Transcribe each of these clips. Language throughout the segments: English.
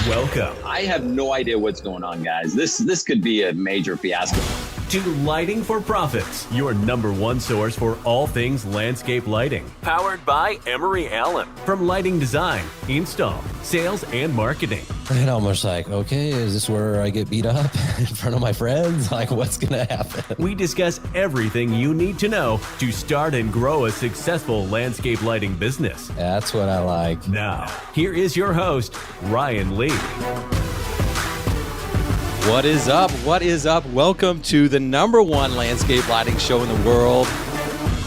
Welcome. I have no idea what's going on, guys. This could be a major fiasco. To Lighting for Profits, your number one source for all things landscape lighting. Powered by Emery Allen. From lighting design, install, sales, and marketing. And I'm just like, okay, is this where I get beat up in front of my friends? Like, what's going to happen? We discuss everything you need to know to start and grow a successful landscape lighting business. That's what I like. Now, here is your host, Ryan Lee. What is up? What is up? Welcome to the number one landscape lighting show in the world.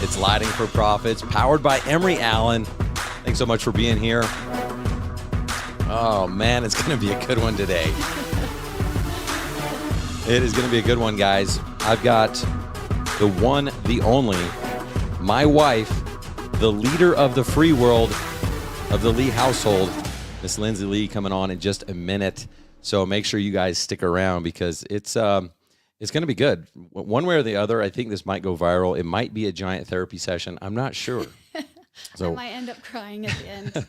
It's Lighting for Profits, powered by Emery Allen. Thanks so much for being here. Oh man, it's going to be a good one today. It is going to be a good one, guys. I've got the one, the only, my wife, the leader of the free world of the Lee household, Miss Lindsey Lee, coming on in just a minute. So make sure you guys stick around because it's going to be good. One way or the other, I think this might go viral. It might be a giant therapy session. I'm not sure. So I might end up crying at the end.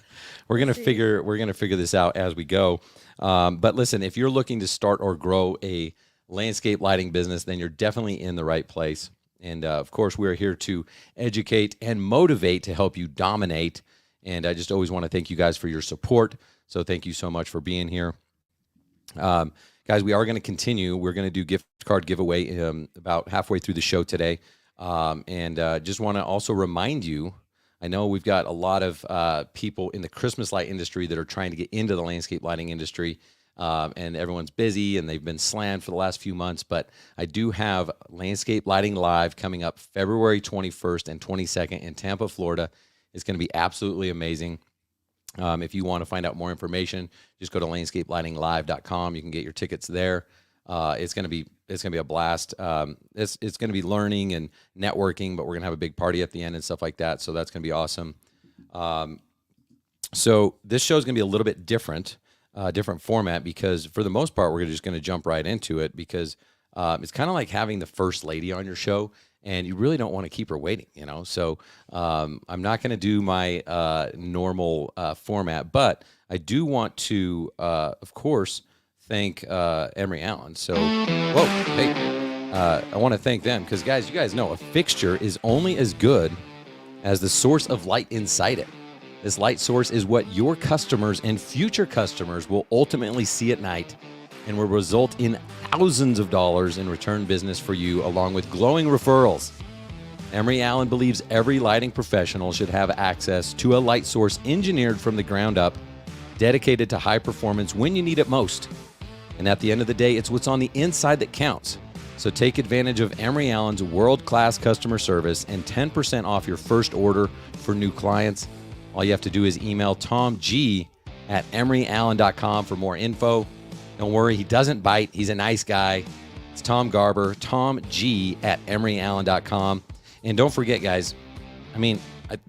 we're gonna figure this out as we go. But listen, if you're looking to start or grow a landscape lighting business, then you're definitely in the right place. And of course, we're here to educate and motivate to help you dominate. And I just always want to thank you guys for your support. So thank you so much for being here. Guys, we are going to continue. We're going to do gift card giveaway about halfway through the show today. And just want to also remind you, I know we've got a lot of people in the Christmas light industry that are trying to get into the landscape lighting industry, and everyone's busy and they've been slammed for the last few months. But I do have Landscape Lighting Live coming up February 21st and 22nd in Tampa, Florida. It's going to be absolutely amazing. If you want to find out more information, just go to landscapelightinglive.com. You can get your tickets there. It's going to be a blast. It's going to be learning and networking, but we're going to have a big party at the end and stuff like that. So that's going to be awesome. So this show is going to be a little bit different format because for the most part, we're just going to jump right into it because it's kind of like having the first lady on your show. And you really don't want to keep her waiting, you know. So I'm not going to do my normal format, but I do want to, of course, thank Emery Allen. So, I want to thank them because, guys, you guys know a fixture is only as good as the source of light inside it. This light source is what your customers and future customers will ultimately see at night and will result in thousands of dollars in return business for you, along with glowing referrals. Emery Allen believes every lighting professional should have access to a light source engineered from the ground up, dedicated to high performance when you need it most. And at the end of the day, it's what's on the inside that counts. So take advantage of Emery Allen's world-class customer service and 10% off your first order for new clients. All you have to do is email tomg@emeryallen.com for more info. Don't worry, he doesn't bite. He's a nice guy. It's Tom Garber, tomg@emeryallen.com. And don't forget, guys, they're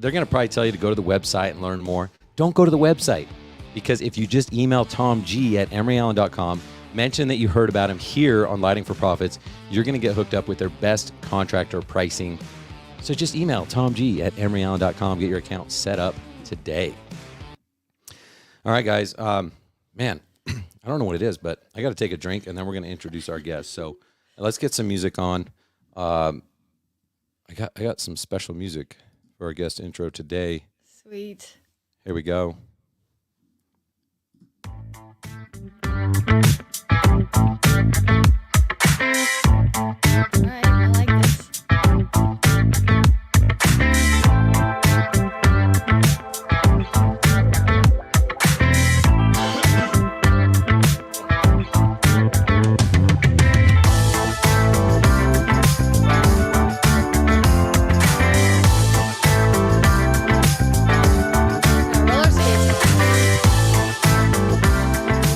going to probably tell you to go to the website and learn more. Don't go to the website because if you just email tomg@emeryallen.com, mention that you heard about him here on Lighting for Profits, you're going to get hooked up with their best contractor pricing. So just email tomg@emeryallen.com. Get your account set up today. All right, guys. I don't know what it is, but I got to take a drink, and then we're going to introduce our guest. So let's get some music on. I got some special music for our guest intro today. Sweet. Here we go. All right, I like this.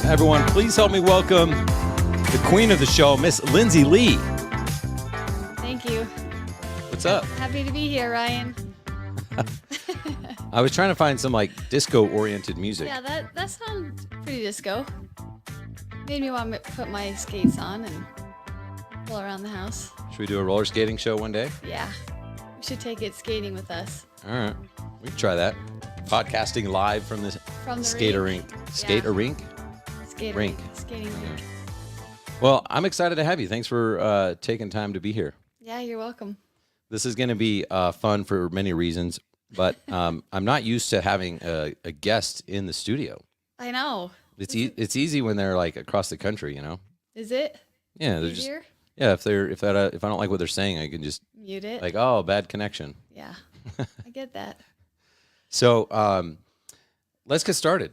Everyone, please help me welcome the queen of the show, Miss Lindsey Lee. Thank you. What's up? Happy to be here, Ryan. I was trying to find some like disco-oriented music. Yeah, that sounds pretty disco. Made me want to put my skates on and roll around the house. Should we do a roller skating show one day? Yeah. We should take it skating with us. All right. We can try that. Podcasting live from the skater rink. Skater rink? rink. Skating rink. Well, I'm excited to have you. Thanks for taking time to be here. Yeah, you're welcome. This is going to be fun for many reasons, but I'm not used to having a guest in the studio. I know. It's easy when they're like across the country, you know. Is it? Yeah, they're Easier? just if I don't like what they're saying, I can just Mute it. like, oh, bad connection. Yeah, I get that. So let's get started.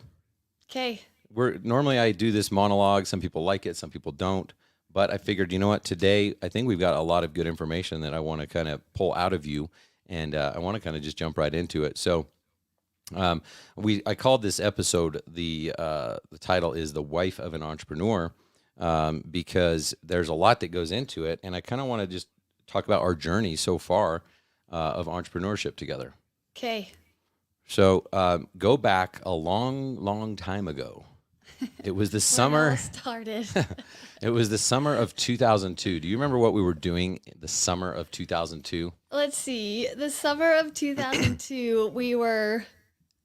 Okay. Normally I do this monologue. Some people like it, some people don't. But I figured, you know what? Today I think we've got a lot of good information that I want to kind of pull out of you, and I want to kind of just jump right into it. So I called this episode the title is "The Wife of an Entrepreneur," because there's a lot that goes into it, and I kind of want to just talk about our journey so far of entrepreneurship together. Okay. So go back a long, long time ago. It was the When it summer. all started. It was the summer of 2002. Do you remember what we were doing the summer of 2002? Let's see. The summer of 2002,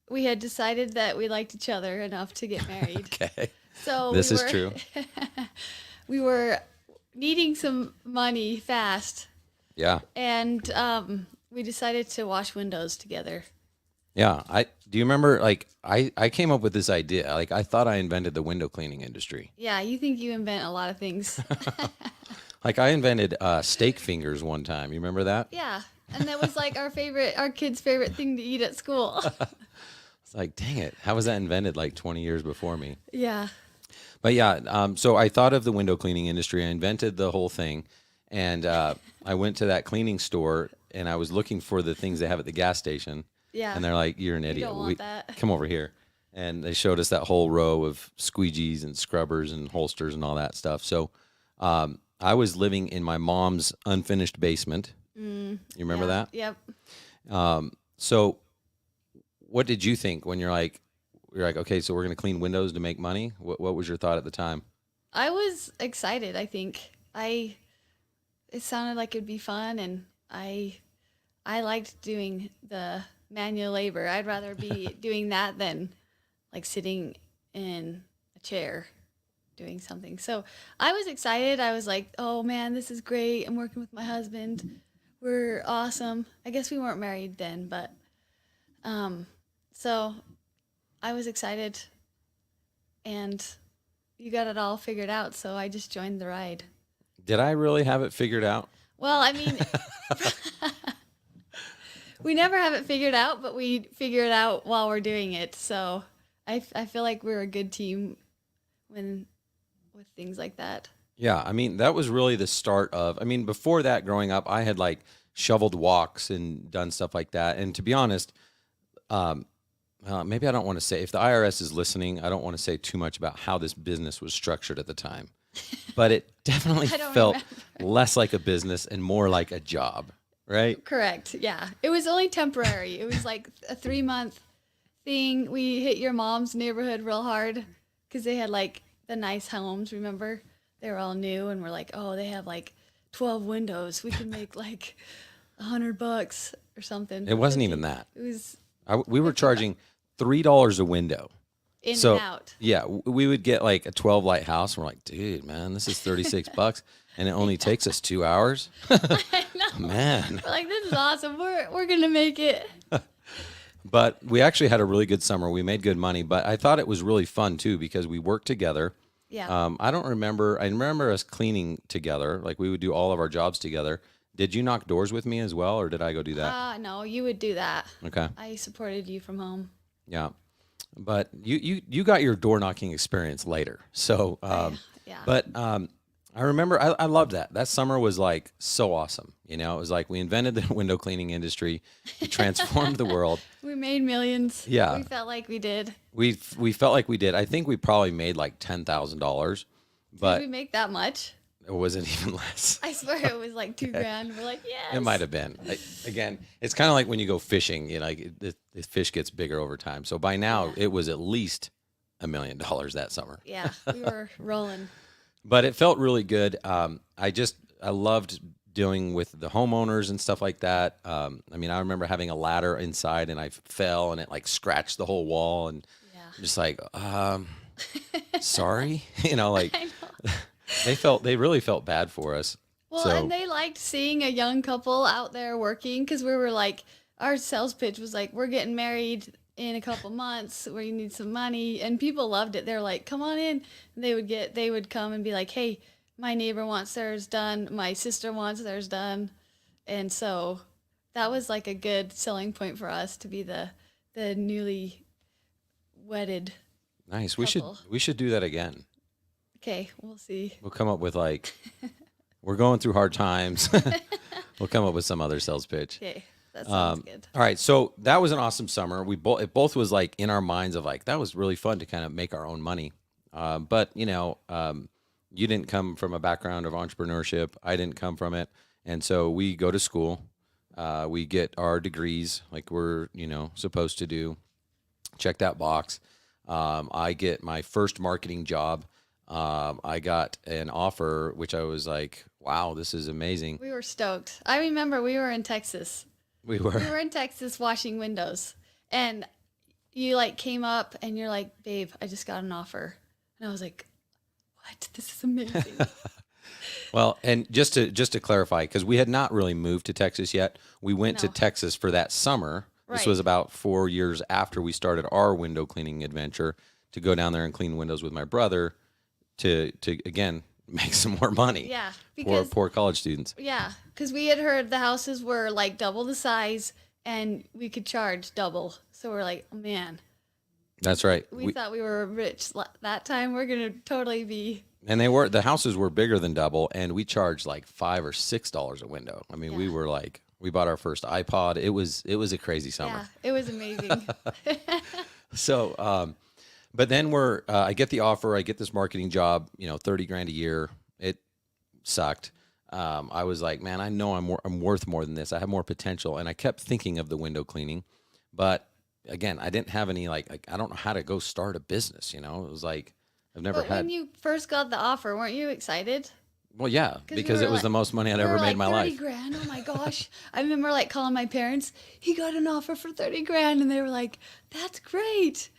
we had decided that we liked each other enough to get married. Okay. So This is true. We were needing some money fast, Yeah. and we decided to wash windows together. Yeah. Do you remember, like, I came up with this idea. Like, I thought I invented the window cleaning industry. Yeah, you think you invent a lot of things. Like, I invented steak fingers one time. You remember that? Yeah, and that was like our kids' favorite thing to eat at school. It's like, dang it. How was that invented like 20 years before me? Yeah. But yeah, so I thought of the window cleaning industry. I invented the whole thing. And I went to that cleaning store, and I was looking for the things they have at the gas station. Yeah. And they're like, you're an You idiot. don't want that. Come over here. And they showed us that whole row of squeegees and scrubbers and holsters and all that stuff. So I was living in my mom's unfinished basement. You remember that? Yep. So what did you think when you're like, okay, so we're going to clean windows to make money? What was your thought at the time? I was excited, I think. It sounded like it'd be fun, and I liked doing the manual labor. I'd rather be doing that than like sitting in a chair doing something. So I was excited. I was like, oh man, this is great. I'm working with my husband. We're awesome. I guess we weren't married then, but so I was excited, and you got it all figured out. So I just joined the ride. Did I really have it figured out? Well, I mean, we never have it figured out, but we figure it out while we're doing it. So I feel like we're a good team with things like that. Yeah, I mean, that was really the start of, I mean, before that, growing up, I had like shoveled walks and done stuff like that. And to be honest, maybe I don't want to say, if the IRS is listening, I don't want to say too much about how this business was structured at the time. But it definitely felt less like a business and more like a job, right? Correct. Yeah. It was only temporary. It was like a 3-month thing. We hit your mom's neighborhood real hard because they had like the nice homes, remember? They were all new, and we're like, oh, they have like 12 windows. We can make like $100 or something. It wasn't even that. It was We were charging $3 a window. in So, and out. yeah, we would get like a 12 light house. And we're like, dude, man, this is $36 and it only takes us 2 hours. I know. Man. We're like, this is awesome. We're going to make it. But we actually had a really good summer. We made good money, but I thought it was really fun too because we worked together. Yeah. I remember us cleaning together. Like we would do all of our jobs together. Did you knock doors with me as well, or did I go do that? No, you would do that. Okay. I supported you from home. Yeah. But you got your door knocking experience later. So, Yeah. but I remember I loved that. That summer was like so awesome. You know, it was like we invented the window cleaning industry. We transformed the world. We made millions. Yeah. We felt like we did. We felt like we did. I think we probably made like $10,000, but Did we make that much? it wasn't even less. I swear it was like $2,000. We're like, yes. It might have been. Again, it's kind of like when you go fishing, you know, like the fish gets bigger over time. So by now it was at least $1 million that summer. Yeah, we were rolling. But it felt really good. I loved dealing with the homeowners and stuff like that. I mean, I remember having a ladder inside and I fell and it like scratched the whole wall and Yeah. just like, sorry, you know, like I know. they really felt bad for us. Well, So and they liked seeing a young couple out there working because we were like, our sales pitch was like, we're getting married in a couple months where you need some money. And people loved it. They're like, come on in. And they would come and be like, hey, my neighbor wants theirs done. My sister wants theirs done. And so that was like a good selling point for us to be the newly wedded. nice. Couple. We should do that again. Okay, we'll see. We'll come up with like, we're going through hard times. We'll come up with some other sales pitch. Okay, that sounds good. All right, so that was an awesome summer. It both was like in our minds of like that was really fun to kind of make our own money. But you know, you didn't come from a background of entrepreneurship. I didn't come from it, and so we go to school. We get our degrees like we're supposed to do. Check that box. I get my first marketing job. I got an offer, which I was like, wow, this is amazing. We were stoked. I remember we were in Texas. We were. We were in Texas washing windows, and you like came up and you're like, babe, I just got an offer. And I was like, what? This is amazing. Well, and just to clarify, because we had not really moved to Texas yet, we went to No. Texas for that summer. This Right. was about 4 years after we started our window cleaning adventure to go down there and clean windows with my brother to again make some more money. Yeah, for because poor college students. yeah, because we had heard the houses were like double the size and we could charge double. So we're like, oh, man, That's right. we thought we were rich that time. We're gonna totally be. And the houses were bigger than double, and we charged like $5 or $6 a window. I mean, we Yeah. were like, we bought our first iPod. It was a crazy summer. Yeah, it was amazing. So, but then I get the offer, I get this marketing job, $30,000 a year. It sucked. I was like, man, I know I'm worth more than this. I have more potential. And I kept thinking of the window cleaning, but again, I didn't have any, like I don't know how to go start a business. It was like, I've never But had, when you first got the offer, weren't you excited? well, yeah, we because were it was like- the most money I'd We ever were made in like, my 30 life. grand. Oh my gosh. I remember like calling my parents. He got an offer for 30 grand. And they were like, that's great.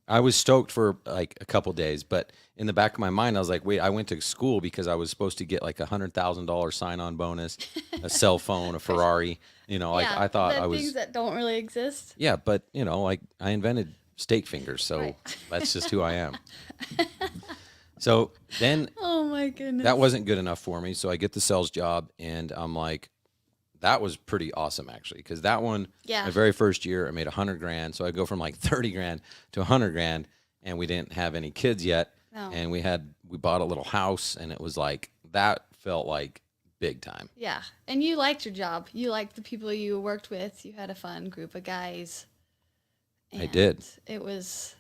I was stoked for like a couple days, but in the back of my mind, I was like, wait, I went to school because I was supposed to get like $100,000 sign-on bonus, a cell phone, a Ferrari. I thought the I was, things that don't really exist. yeah, but like I invented steak fingers, so Right. that's just who I am. So then Oh my goodness. that wasn't good enough for me. So I get the sales job, and I'm like, that was pretty awesome actually, because that one, Yeah. my very first year, I made $100,000. So I go from like 30 grand to $100,000, and we didn't have any kids yet, No. and we bought a little house, and it was like that felt like big time. Yeah. And you liked your job. You liked the people you worked with. You had a fun group of guys. I did. It was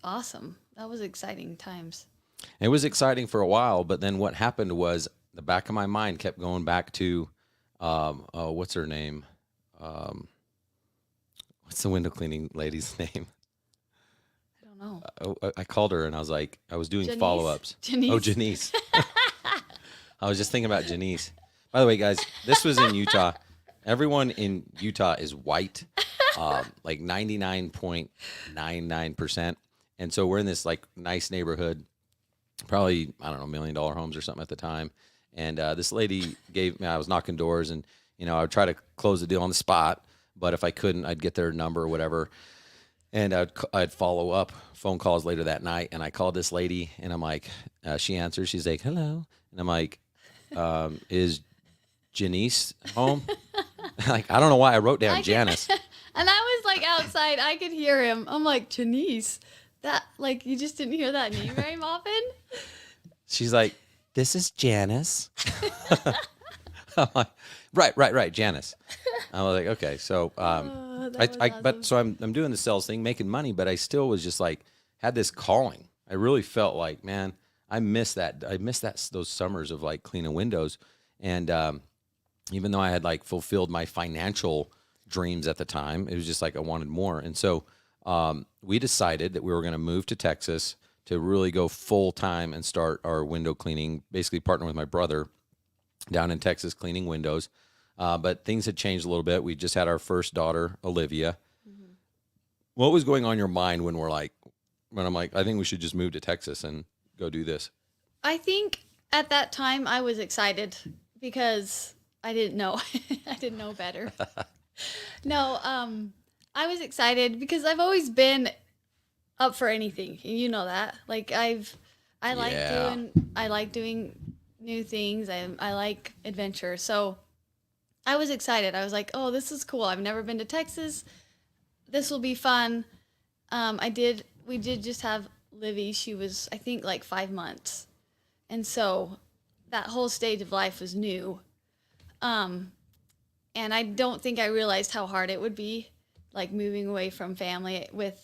awesome. That was exciting times. It was exciting for a while, but then what happened was the back of my mind kept going back to, what's her name? What's the window cleaning lady's name? I don't know. I called her and I was like, I was doing Janice? follow-ups. Janice. Oh, Janice. I was just thinking about Janice. By the way, guys, this was in Utah. Everyone in Utah is white, like 99.99%. And so we're in this like nice neighborhood, probably, I don't know, $1 million homes or something at the time. And this lady I was knocking doors, and, I would try to close the deal on the spot. But if I couldn't, I'd get their number or whatever. And I'd follow up phone calls later that night. And I called this lady, and I'm like, she answers. She's like, hello. And I'm like, is Janice home? Like, I don't know why I wrote down Janice. And I was like outside. I could hear him. I'm like, Janice, that, like, you just didn't hear that name very often? She's like, this is Janice. I'm like, right, Janice. I was like, okay. So, that was but awesome. so I'm doing the sales thing, making money, but I still was just like, had this calling. I really felt like, man, I miss that. Those summers of like cleaning windows. And, even though I had like fulfilled my financial dreams at the time, it was just like I wanted more. And so we decided that we were going to move to Texas to really go full time and start our window cleaning, basically partner with my brother down in Texas cleaning windows. But things had changed a little bit. We just had our first daughter, Olivia. Mm-hmm. What was going on in your mind when we're like, when I'm like, I think we should just move to Texas and go do this? I think at that time I was excited because I didn't know. I didn't know better. No, I was excited because I've always been up for anything. You know that. Like I like doing new things. I like adventure. So I was excited. I was like, "Oh, this is cool. I've never been to Texas. This will be fun." We did just have Livy. She was, I think, like 5 months. And so that whole stage of life was new. And I don't think I realized how hard it would be, like moving away from family with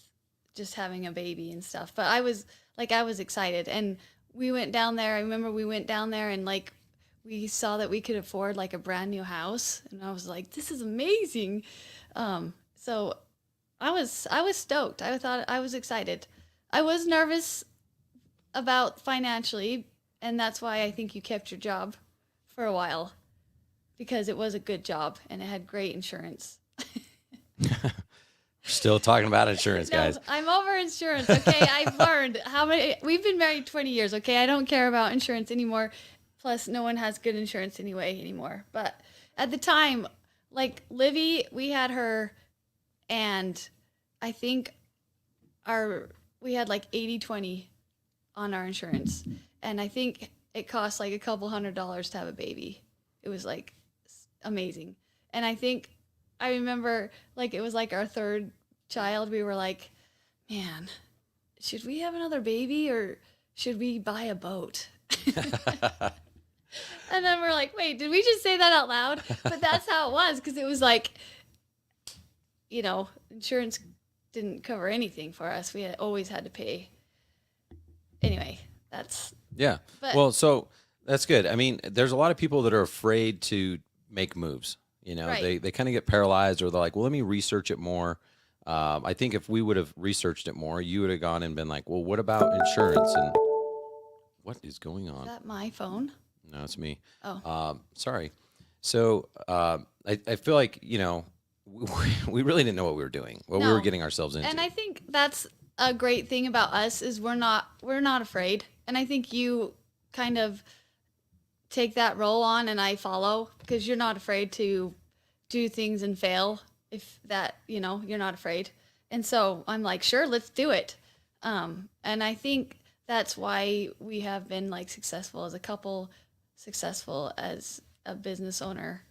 just having a baby and stuff. But I was excited. And we went down there. I remember we went down there and like we saw that we could afford like a brand new house. And I was like, this is amazing. So I was stoked. I was excited. I was nervous about financially, and that's why I think you kept your job for a while, because it was a good job and it had great insurance. Still talking about insurance, No, guys. I'm over insurance. Okay, I've learned we've been married 20 years. Okay, I don't care about insurance anymore. Plus, no one has good insurance anymore. But at the time, like Livy, we had her, and I think we had like 80-20 on our insurance. And I think it cost like a couple $100 to have a baby. It was like amazing. And I remember like it was like our third child. We were like, man, should we have another baby or should we buy a boat? And then we're like, wait, did we just say that out loud? But that's how it was, because it was like, insurance didn't cover anything for us. We always had to pay. Anyway, that's... Yeah. But, well, so that's good. I mean, there's a lot of people that are afraid to make moves. Right. They kind of get paralyzed, or they're like, well, let me research it more. I think if we would have researched it more, you would have gone and been like, well, what about insurance? And what is going on? Is that my phone? No, it's me. Oh. Sorry. So I feel like, we really didn't know what we were doing, what we were getting ourselves into. And I think that's a great thing about us is we're not afraid. And I think you kind of take that role on and I follow, because you're not afraid to do things and fail if that, you're not afraid. And so I'm like, sure, let's do it. And I think that's why we have been like successful as a couple, successful as a business owner.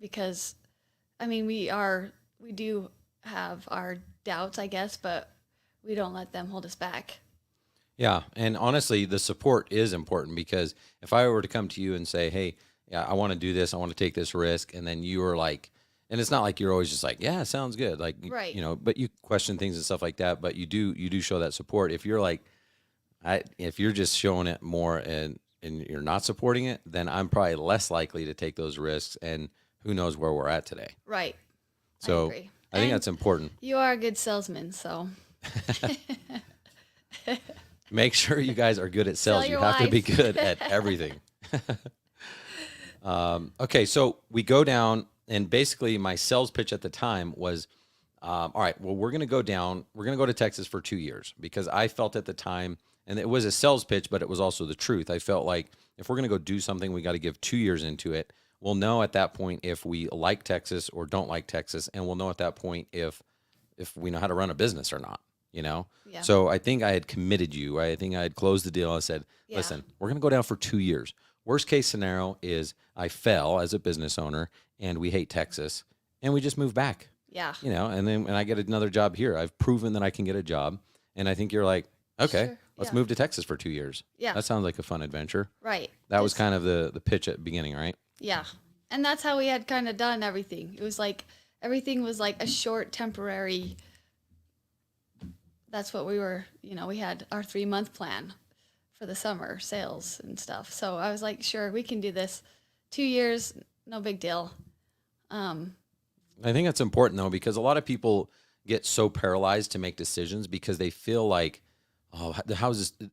Because I mean, we do have our doubts, I guess, but we don't let them hold us back. Yeah. And honestly, the support is important, because if I were to come to you and say, hey, yeah, I want to do this, I want to take this risk, and then you were like, and it's not like you're always just like, yeah, sounds good. Like, right. But you question things and stuff like that, but you do show that support. If you're like, if you're just showing it more and you're not supporting it, then I'm probably less likely to take those risks, and who knows where we're at today. Right. So I agree. I think that's important. You are a good salesman, so. Make sure you guys are good at sales. Tell You your have to be wife. good at everything. Okay, so we go down, and basically my sales pitch at the time was, all right, well, we're going to go down. We're going to go to Texas for 2 years, because I felt at the time, and it was a sales pitch, but it was also the truth. I felt like if we're going to go do something, we got to give 2 years into it. We'll know at that point if we like Texas or don't like Texas, and we'll know at that point if we know how to run a business or not. Yeah. So I think I had committed you. I think I had closed the deal. I said, listen, we're going to go down for 2 years. Worst case scenario is I fail as a business owner and we hate Texas and we just move back. Yeah. And then I get another job here. I've proven that I can get a job. And I think you're like, okay, Sure. let's Yeah. move to Texas for 2 years. Yeah. That sounds like a fun adventure. Right. That was kind of the pitch at the beginning, right? Yeah. And that's how we had kind of done everything. It was like everything was like a short temporary. That's what we were, we had our 3-month plan for the summer sales and stuff. So I was like, sure, we can do this. 2 years, no big deal. I think that's important, though, because a lot of people get so paralyzed to make decisions because they feel like, oh, how is this?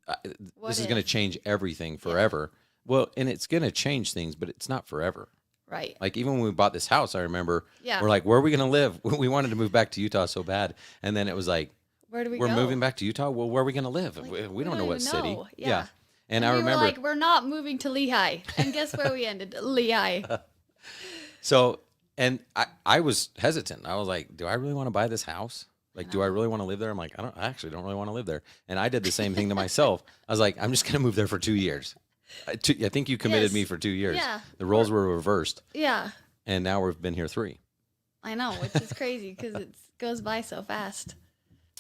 This is going to change everything forever. Yeah. Well, and it's going to change things, but it's not forever. Right. Like even when we bought this house, I remember Yeah. we're like, where are we going to live? We wanted to move back to Utah so bad. And then it was like, where do we we're go? moving back to Utah. Well, where are we going to live? Like, We don't know what even city. know. Yeah. And we I were remember, like, we're not moving to Lehigh. And guess where we ended? Lehigh. so, and I was hesitant. I was like, do I really want to buy this house? Like, do I really want to live there? I'm like, I actually don't really want to live there. And I did the same thing to myself. I was like, I'm just going to move there for 2 years. I think you committed Yes. me for 2 years. Yeah. The roles were reversed. Yeah. And now we've been here 3. I know, which is crazy because it goes by so fast.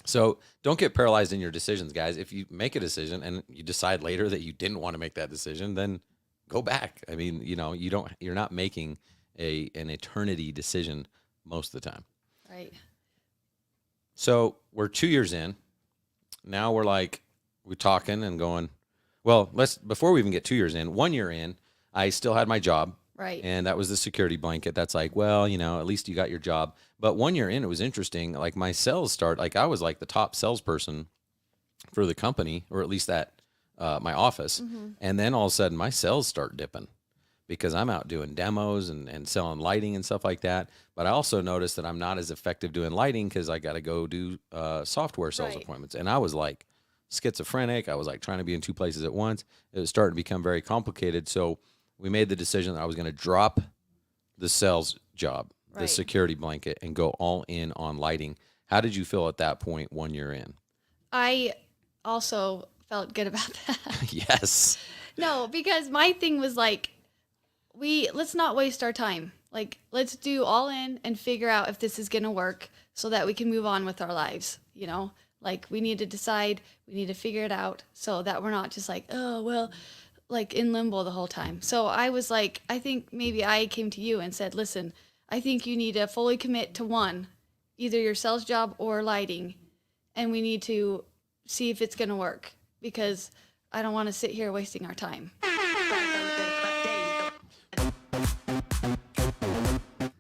So don't get paralyzed in your decisions, guys. If you make a decision and you decide later that you didn't want to make that decision, then go back. I mean, you're not making an eternity decision most of the time. Right. So we're 2 years in. Now we're talking and going, well, before we even get 2 years in, 1 year in, I still had my job. Right. And that was the security blanket. That's like, well, at least you got your job. But 1 year in, it was interesting. Like my sales start, like I was like the top salesperson for the company, or at least that my office. Mm-hmm. And then all of a sudden my sales start dipping because I'm out doing demos and selling lighting and stuff like that. But I also noticed that I'm not as effective doing lighting because I got to go do software sales Right. appointments. And I was like schizophrenic. I was like trying to be in 2 places at once. It was starting to become very complicated. So we made the decision that I was going to drop the sales job, the Right. security blanket, and go all in on lighting. How did you feel at that point 1 year in? I also felt good about that. Yes. No, because my thing was like, let's not waste our time. Like, let's do all in and figure out if this is going to work so that we can move on with our lives, Like, we need to decide, we need to figure it out so that we're not just like, oh, well, like in limbo the whole time. So I was like, I think maybe I came to you and said, listen, I think you need to fully commit to one, either your sales job or lighting, and we need to see if it's going to work because I don't want to sit here wasting our time.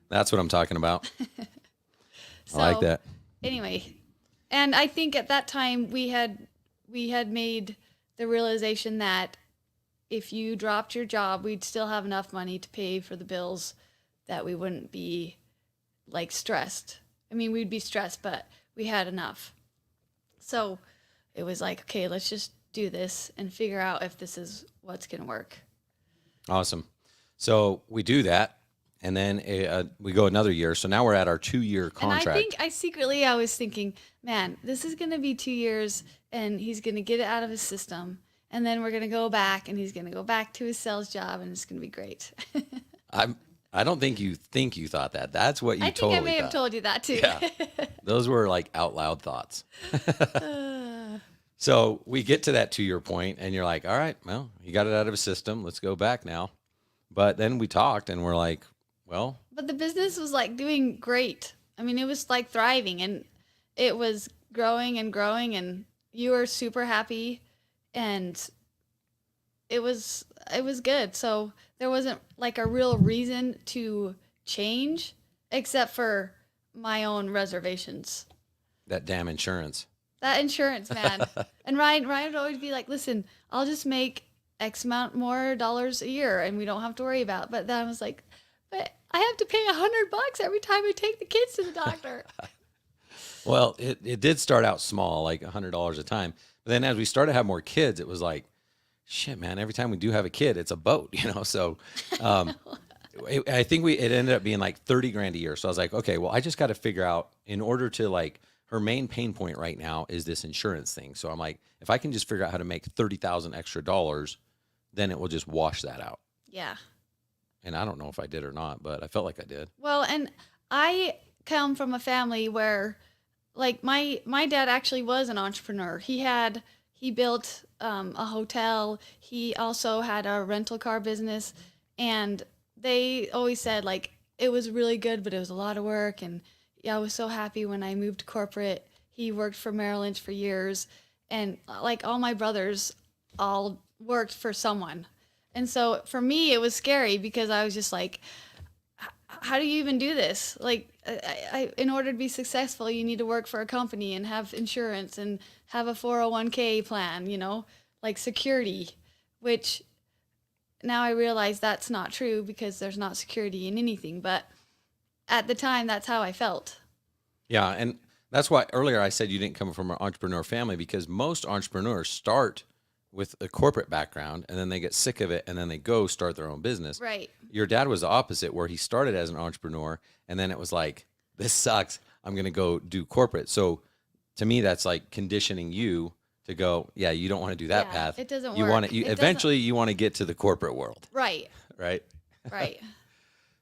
That's what I'm talking about. So, I like that. Anyway, and I think at that time we had made the realization that if you dropped your job, we'd still have enough money to pay for the bills, that we wouldn't be like stressed. I mean, we'd be stressed, but we had enough. So it was like, okay, let's just do this and figure out if this is what's going to work. Awesome. So we do that, and then we go another year. So now we're at our 2-year contract. And I was thinking, man, this is going to be 2 years and he's going to get it out of his system. And then we're going to go back and he's going to go back to his sales job and it's going to be great. I don't think you thought that. That's what you I totally think I may have thought. told you that too. Yeah. Those were like out loud thoughts. So we get to that 2-year point and you're like, all right, well, you got it out of his system. Let's go back now. But then we talked and we're like, well. But the business was like doing great. I mean, it was like thriving and it was growing and you were super happy and it was good. So there wasn't like a real reason to change except for my own reservations. That damn insurance. That insurance, man. And Ryan would always be like, listen, I'll just make X amount more dollars a year and we don't have to worry about it. But then I was like, but I have to pay $100 every time I take the kids to the doctor. Well, it did start out small, like $100 a time. But then as we started to have more kids, it was like, shit, man, every time we do have a kid, it's a boat, So I think it ended up being like 30 grand a year. So I was like, okay, well, I just got to figure out in order to like, her main pain point right now is this insurance thing. So I'm like, if I can just figure out how to make $30,000 extra dollars, then it will just wash that out. Yeah. And I don't know if I did or not, but I felt like I did. Well, and I come from a family where like my dad actually was an entrepreneur. He built a hotel. He also had a rental car business, and they always said like it was really good, but it was a lot of work. And I was so happy when I moved to corporate. He worked for Merrill Lynch for years, and like all my brothers all worked for someone. And so for me, it was scary because I was just like, how do you even do this? Like, in order to be successful, you need to work for a company and have insurance and have a 401k plan, like security, which now I realize that's not true because there's not security in anything. But at the time, that's how I felt. Yeah. And That's why earlier I said you didn't come from an entrepreneur family, because most entrepreneurs start with a corporate background and then they get sick of it and then they go start their own business. Right. Your dad was the opposite, where he started as an entrepreneur and then it was like, this sucks, I'm going to go do corporate. So to me, that's like conditioning you to go, yeah, you don't want to do that Yeah, path. it doesn't you work. Want to, It eventually you want to get to the corporate world, Right. right? Right.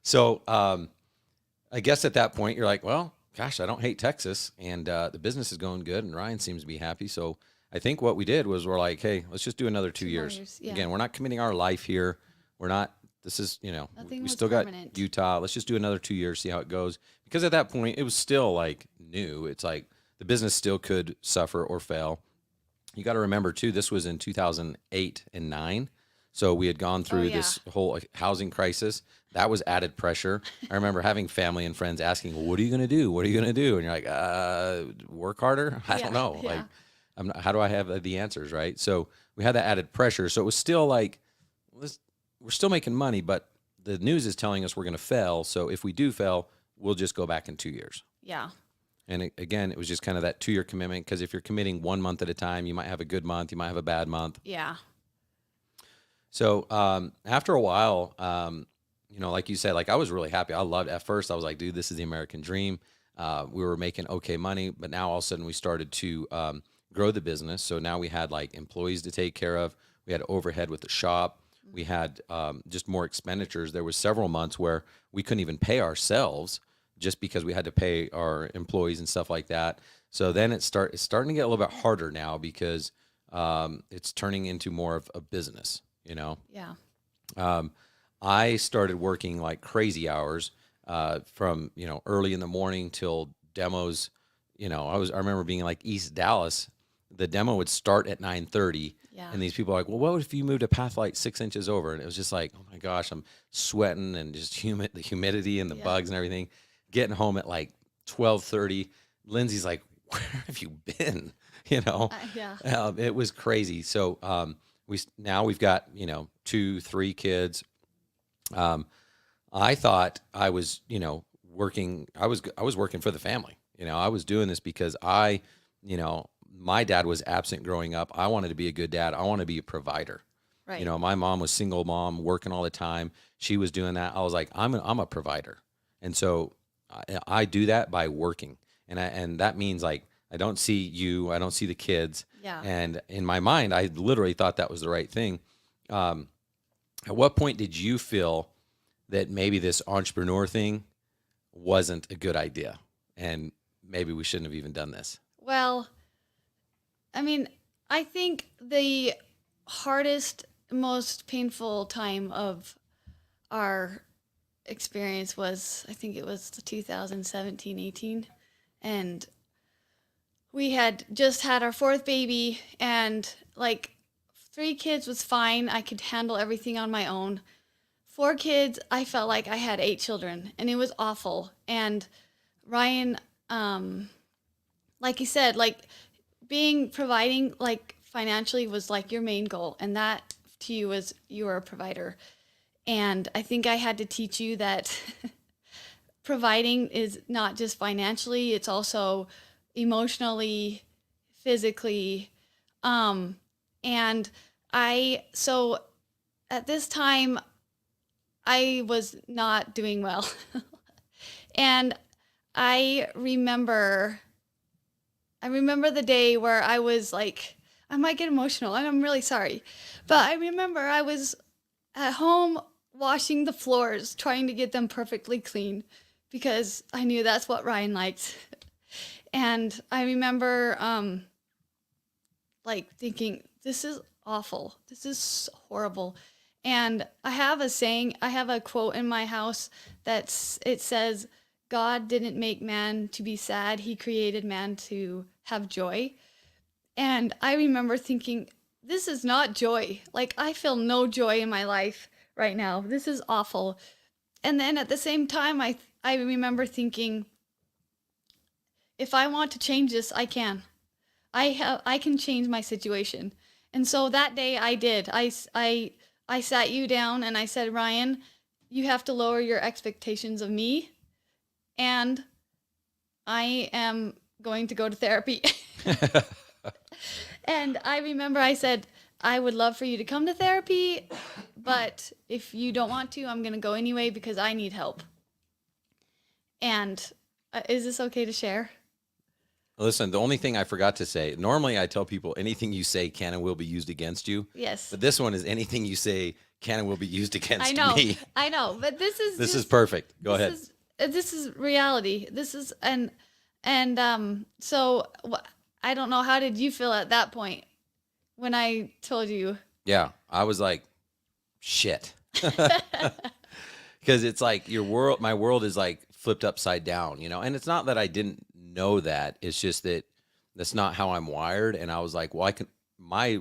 So I guess at that point you're like, well, gosh, I don't hate Texas, and the business is going good, and Ryan seems to be happy. So I think what we did was we're like, hey, let's just do another 2 2 more years. years, yeah. Again, we're not committing our life here. We're not. This is, Nothing we was still permanent. got Utah. Let's just do another 2 years, see how it goes. Because at that point, it was still like new. It's like the business still could suffer or fail. You got to remember too, this was in 2008 and 9. So we had gone through yeah. this whole housing crisis. That was added pressure. I remember having family and friends asking, well, what are you going to do? What are you going to do? And you're like, work harder? I don't know. Yeah. Like, how do I have the answers, right? So we had that added pressure. So it was still like, we're still making money, but the news is telling us we're going to fail. So if we do fail, we'll just go back in 2 years. Yeah. And again, it was just kind of that 2-year commitment, because if you're committing 1 month at a time, you might have a good month, you might have a bad month. Yeah. So after a while, like you said, like I was really happy. I loved at first. I was like, dude, this is the American dream. We were making okay money, but now all of a sudden we started to grow the business. So now we had like employees to take care of. We had overhead with the shop. We had just more expenditures. There was several months where we couldn't even pay ourselves just because we had to pay our employees and stuff like that. So then it's starting to get a little bit harder now, because it's turning into more of a business, Yeah. I started working like crazy hours from, early in the morning till demos. I remember being like East Dallas. The demo would start at 9:30. Yeah. And these people are like, well, what if you moved a path light 6 inches over? And it was just like, oh my gosh, I'm sweating and just the humidity and the bugs and everything. Getting home at like 12:30. Lindsay's like, where have you been? Yeah. It was crazy. So we've got 2, 3 kids. I thought I was working. I was working for the family. I was doing this because my dad was absent growing up. I wanted to be a good dad. I want to be a provider. Right. My mom was single mom, working all the time. She was doing that. I was like, I'm a provider, and so I do that by working, and that means like I don't see you, I don't see the kids. Yeah. And in my mind, I literally thought that was the right thing. At what point did you feel that maybe this entrepreneur thing wasn't a good idea, and maybe we shouldn't have even done this? Well, I mean, I think the hardest, most painful time of our experience was, I think it was 2017-18, and we had just had our 4th baby, and like 3 kids was fine. I could handle everything on my own. 4 kids, I felt like I had 8 children, and it was awful. And Ryan, like you said, like providing like financially was like your main goal, and that to you was you were a provider. And I think I had to teach you that providing is not just financially, it's also emotionally, physically. And so at this time, I was not doing well. And I remember the day where I was like, I might get emotional, and I'm really sorry. But I remember I was at home washing the floors, trying to get them perfectly clean, because I knew that's what Ryan liked. And I remember like thinking, this is awful. This is horrible. And I have a quote in my house it says, God didn't make man to be sad. He created man to have joy. And I remember thinking, this is not joy. Like, I feel no joy in my life right now. This is awful. And then at the same time, I remember thinking, if I want to change this, I can. I can change my situation. And so that day I did. I sat you down and I said, Ryan, you have to lower your expectations of me, and I am going to go to therapy. And I remember I said, I would love for you to come to therapy, but if you don't want to, I'm going to go anyway because I need help. And is this okay to share? Listen, the only thing I forgot to say, normally I tell people anything you say can and will be used against you. Yes. But this one is anything you say can and will be used against me. I know, but this is perfect. Go ahead. This is reality. This is, so I don't know, how did you feel at that point when I told you? Yeah, I was like, shit. Because it's like my world is like flipped upside down, you know? And it's not that I didn't know that. It's just that that's not how I'm wired. And I was like, well, I can, my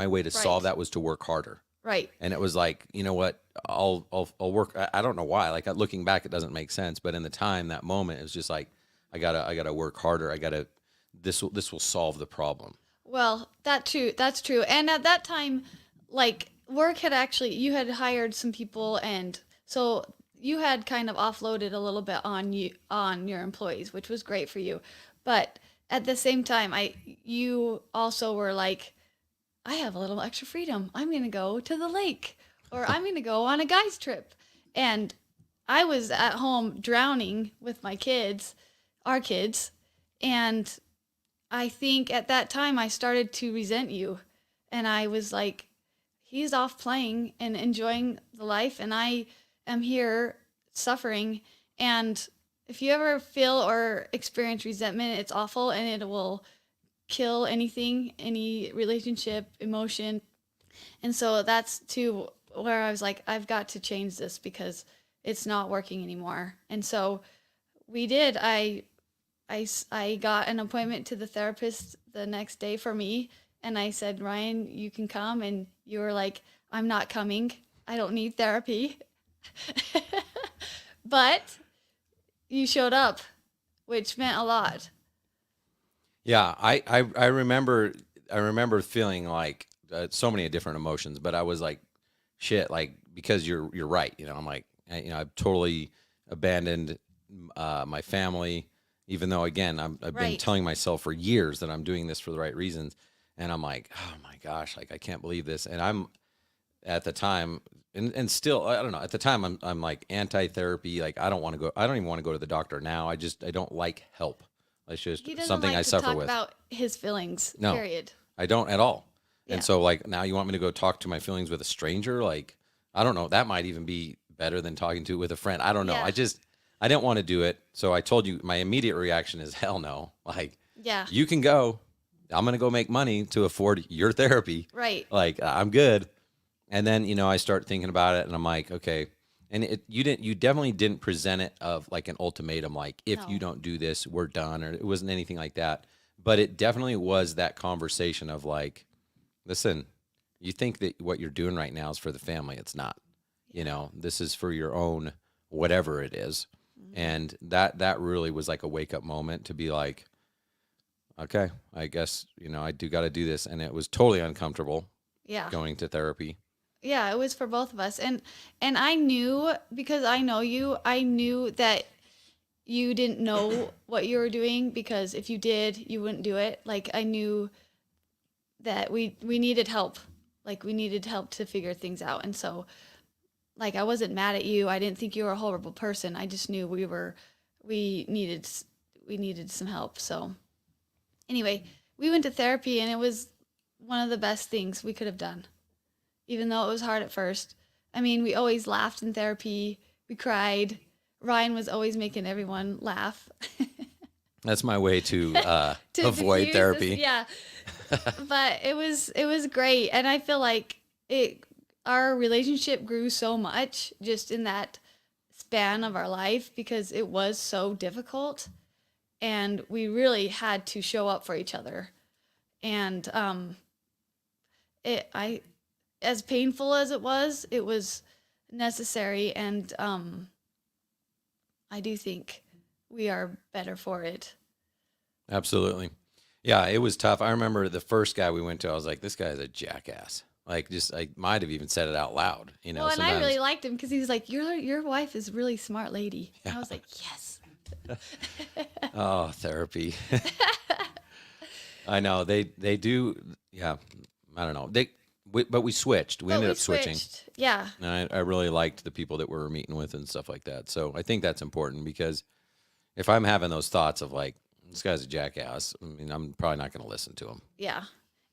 way to solve that was to work harder. Right. And it was like, you know what, I'll work. I don't know why, like looking back, it doesn't make sense. But in the time, that moment, it was just like, I gotta work harder. This will solve the problem. Well, that's true. And at that time, like, work had you had hired some people, and so you had kind of offloaded a little bit on your employees, which was great for you. But at the same time, you also were like, I have a little extra freedom. I'm going to go to the lake, or I'm going to go on a guy's trip. And I was at home drowning with my kids, our kids. And I think at that time I started to resent you. And I was like, he's off playing and enjoying the life, and I am here suffering. And if you ever feel or experience resentment, it's awful, and it will kill anything, any relationship, emotion. And so that's too where I was like, I've got to change this because it's not working anymore. And so we did. I got an appointment to the therapist the next day for me, and I said, Ryan, you can come. And you were like, I'm not coming. I don't need therapy. But you showed up, which meant a lot. Yeah, I remember feeling like so many different emotions, but I was like, shit, like, because you're right, you know. I'm like, you know, I've totally abandoned my family, even though again I've been telling myself for years that I'm doing this for the right reasons, and I'm like, oh my gosh, like I can't believe this. And I'm at the time, and still, I don't know, at the time I'm like anti-therapy, like I don't even want to go to the doctor now. I don't like help. It's just something like I suffer with. He doesn't like to talk about his feelings, no, period. I don't at all. Yeah. And so like now you want me to go talk to my feelings with a stranger? Like, I don't know. That might even be better than talking to it with a friend. I don't know. Yeah. I didn't want to do it. So I told you my immediate reaction is hell no. Like, yeah, you can go. I'm going to go make money to afford your therapy. Right. Like, I'm good. And then, you know, I start thinking about it and I'm like, okay. And you definitely didn't present it of like an ultimatum, like if you don't do this, we're done, or it wasn't anything like that. But it definitely was that conversation of like, listen, you think that what you're doing right now is for the family. It's not, you know, this is for your own, whatever it is. Mm-hmm. And that really was like a wake up moment to be like, okay, I guess, you know, I do got to do this. And it was totally uncomfortable. Yeah. Going to therapy. Yeah, it was for both of us. And I knew, because I know you, I knew that you didn't know what you were doing, because if you did, you wouldn't do it. Like, I knew that we needed help. Like, we needed help to figure things out. And so, like, I wasn't mad at you. I didn't think you were a horrible person. I just knew we needed some help. So anyway, we went to therapy, and it was one of the best things we could have done, even though it was hard at first. I mean, we always laughed in therapy. We cried. Ryan was always making everyone laugh. That's my way to avoid therapy. Yeah. But it was great. And I feel like our relationship grew so much just in that span of our life, because it was so difficult and we really had to show up for each other. And as painful as it was necessary. And I do think we are better for it. Absolutely. Yeah, it was tough. I remember the first guy we went to, I was like, this guy is a jackass. Like, just, I might have even said it out loud, you know. Well, and sometimes. I really liked him because he was like, your wife is a really smart lady. Yeah. And I was like, yes. Oh, therapy. I know they do. Yeah, I don't know. But we switched. We But ended we up switching. switched. Yeah. And I really liked the people that we were meeting with and stuff like that. So I think that's important because if I'm having those thoughts of like, this guy's a jackass, I mean, I'm probably not going to listen to him. Yeah.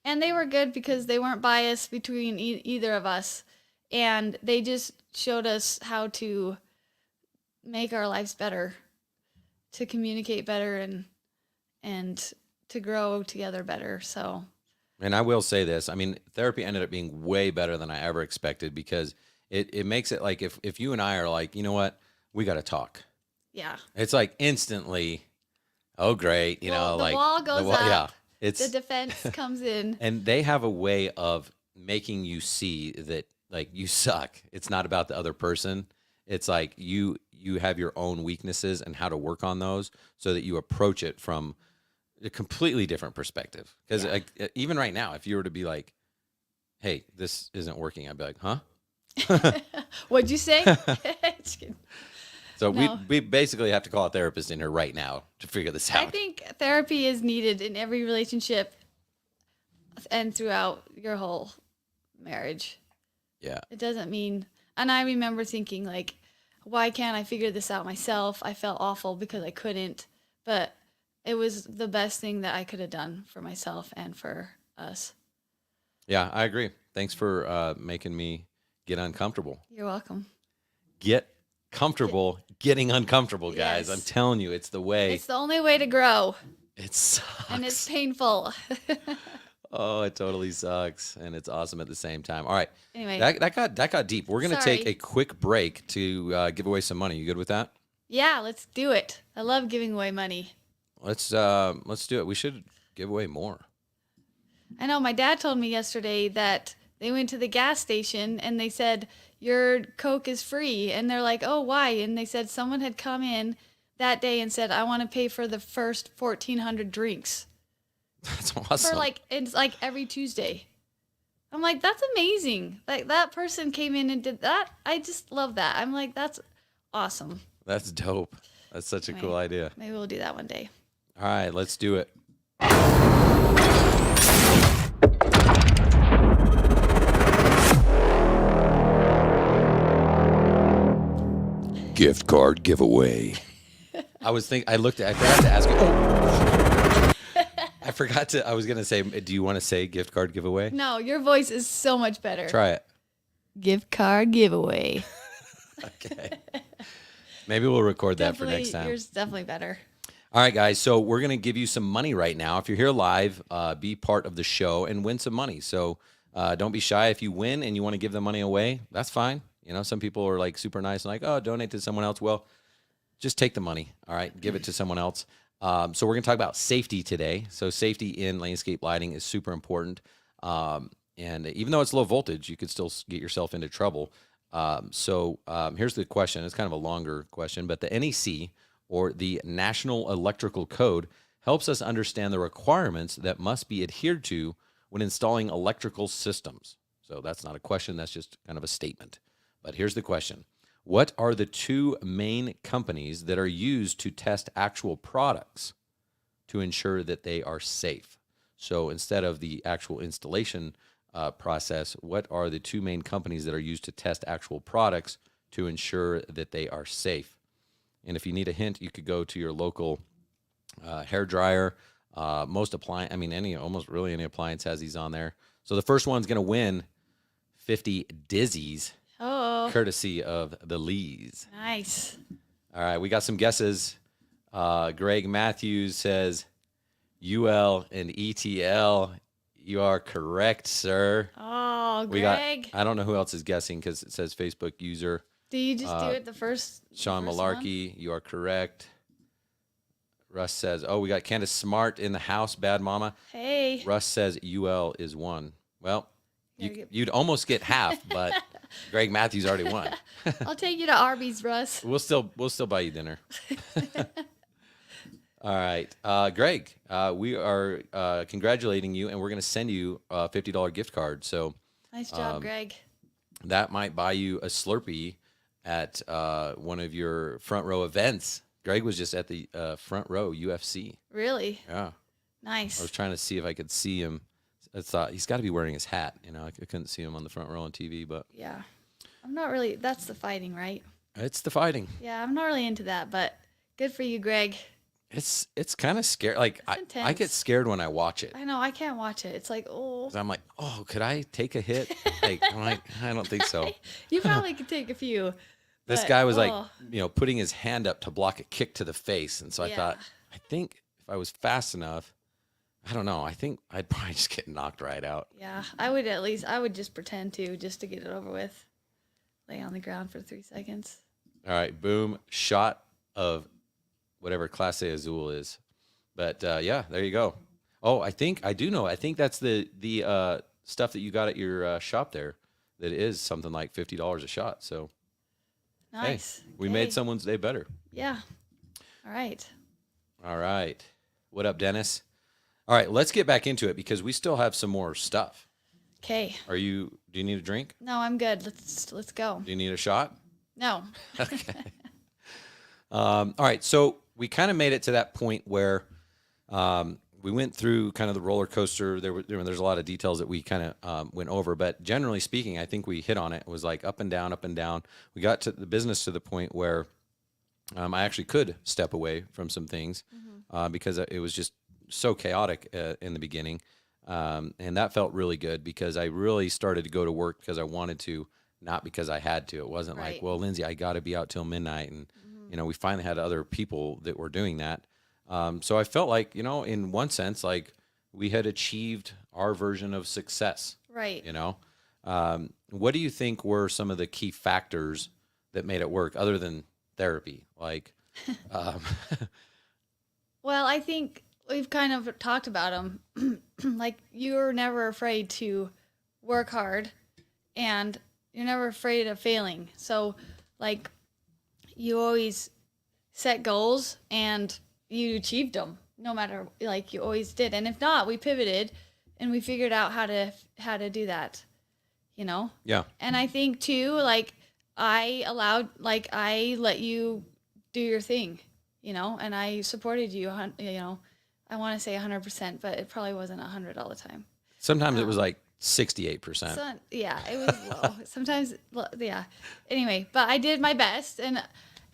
And they were good because they weren't biased between either of us. And they just showed us how to make our lives better, to communicate better and to grow together better. So, And I will say this. I mean, therapy ended up being way better than I ever expected because it makes it like if you and I are like, you know what, we got to talk. yeah. It's like instantly, oh, great. Well, the like wall goes up. Yeah. The defense comes in. And they have a way of making you see that like you suck. It's not about the other person. It's like you have your own weaknesses and how to work on those so that you approach it from a completely different perspective. Because even right now, if you were to be like, hey, this isn't working, I'd be like, huh? What'd you say? Just kidding. So No. we basically have to call a therapist in here right now to figure this out. I think therapy is needed in every relationship and throughout your whole marriage. Yeah. It doesn't mean, and I remember thinking like, why can't I figure this out myself? I felt awful because I couldn't, but it was the best thing that I could have done for myself and for us. Yeah, I agree. Thanks for making me get uncomfortable. You're welcome. Get comfortable getting uncomfortable, guys. Yes. I'm telling you, it's the way. It's the only way to grow, It sucks. and it's painful. Oh, it totally sucks, and it's awesome at the same time. All right, Anyway. that got deep. We're gonna take Sorry. a quick break to give away some money. You good with that? Yeah, let's do it. I love giving away money. Let's do it. We should give away more. I know my dad told me yesterday that they went to the gas station and they said, your Coke is free. And they're like, oh, why? And they said someone had come in that day and said, I want to pay for the first 1,400 drinks. That's awesome. It's like every Tuesday. I'm like, that's amazing. Like that person came in and did that. I just love that. I'm like, that's awesome. That's dope. That's such a cool idea. Maybe we'll do that one day. All right, let's do it. Gift card giveaway. I forgot to ask you. Oh. I was going to say, do you want to say gift card giveaway? No, your voice is so much better. Try it. Gift card giveaway. Okay. Maybe we'll record that for next time. Yours definitely better. All right, guys. So we're going to give you some money right now. If you're here live, be part of the show and win some money. So don't be shy. If you win and you want to give the money away, that's fine. You know, some people are like super nice and like, oh, donate to someone else. Well, just take the money. All right. Give it to someone else. So we're going to talk about safety today. So safety in landscape lighting is super important. And even though it's low voltage, you could still get yourself into trouble. So here's the question. It's kind of a longer question, but the NEC, or the National Electrical Code, helps us understand the requirements that must be adhered to when installing electrical systems. So that's not a question, that's just kind of a statement. But here's the question. What are the two main companies that are used to test actual products to ensure that they are safe? So instead of the actual installation process, what are the two main companies that are used to test actual products to ensure that they are safe? And if you need a hint, you could go to your local hair dryer. Almost really any appliance has these on there. So the first one's going to win 50 Dizzies, courtesy of the Lees. Nice. All right, we got some guesses. Greg Matthews says UL and ETL. You are correct, sir. Oh, Greg. I don't know who else is guessing because it says Facebook user. Do you just do it the first? Sean Malarkey, you are correct. Russ says, we got Candace Smart in the house, bad mama. Hey. Russ says UL is one. Well, you'd almost get half, but Greg Matthews already won. I'll take you to Arby's, Russ. We'll still buy you dinner. All right, Greg, we are congratulating you, and we're going to send you a $50 gift card. So Nice job, Greg. that might buy you a Slurpee at one of your front row events Greg was just at the front row UFC. Really? Yeah. Nice. I was trying to see if I could see him. I thought he's got to be wearing his hat. You know, I couldn't see him on the front row on TV, but Yeah. I'm not really, that's the fighting, right? it's the fighting. Yeah, I'm not really into that, but good for you, Greg. It's kind of scary. Like I intense. get scared when I watch it. I know, I can't watch it. It's like, oh. 'Cause I'm like, oh, could I take a hit? Like, I'm like, I don't think so. You probably could take a few. This but, guy was like, oh, putting his hand up to block a kick to the face, and so I Yeah. thought, I think if I was fast enough, I don't know. I think I'd probably just get knocked right out. Yeah, I would just pretend to, just to get it over with. Lay on the ground for 3 seconds. All right, boom, shot of whatever Clase Azul is. But yeah, there you go. Oh, I do know. I think that's the stuff that you got at your shop there. That is something like $50 a shot. So Nice. hey, we Okay. made someone's day better. Yeah. All right. All right. What up, Dennis? All right, let's get back into it because we still have some more stuff. Okay. Do you need a drink? No, I'm good. Let's go. Do you need a shot? No. Okay. All right. So we kind of made it to that point where we went through kind of the roller coaster. There's a lot of details that we kind of went over, but generally speaking, I think we hit on it. It was like up and down, up and down. We got to the business to the point where I actually could step away from some things because it was just so chaotic in the beginning. And that felt really good because I really started to go to work because I wanted to, not because I had to. It wasn't like, Right. well, Lindsay, I got to be out till midnight. And, we finally had other people that were doing that. So I felt like, in one sense, like we had achieved our version of success, Right. What do you think were some of the key factors that made it work other than therapy? Like, Well, I think we've kind of talked about them. Like, you're never afraid to work hard and you're never afraid of failing. So, like, you always set goals and you achieved them no matter, like, you always did. And if not, we pivoted and we figured out how to do that, yeah, And I think too, like, I let you do your thing, and I supported you, I want to say 100%, but it probably wasn't 100 all the time. sometimes it was like 68%. So, yeah, it was low. Sometimes, yeah. Anyway, but I did my best,